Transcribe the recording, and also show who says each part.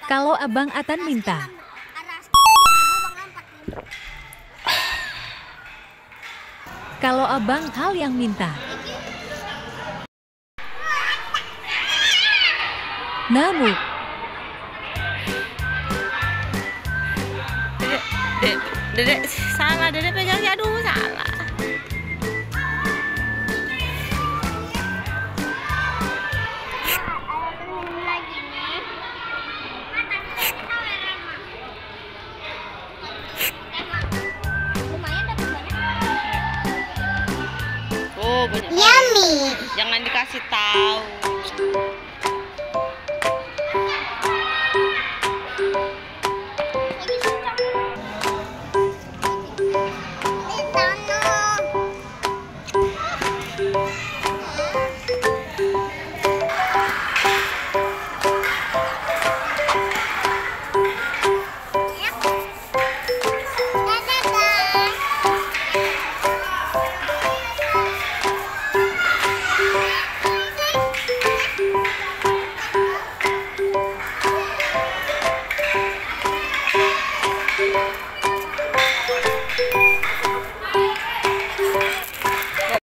Speaker 1: Kalau Abang Atan minta. Kalau Abang Hal yang minta. Namu.
Speaker 2: Dedek salah, dedek pegangnya, aduh salah. Oh, banyak. Yummy. Jangan dikasih tahu.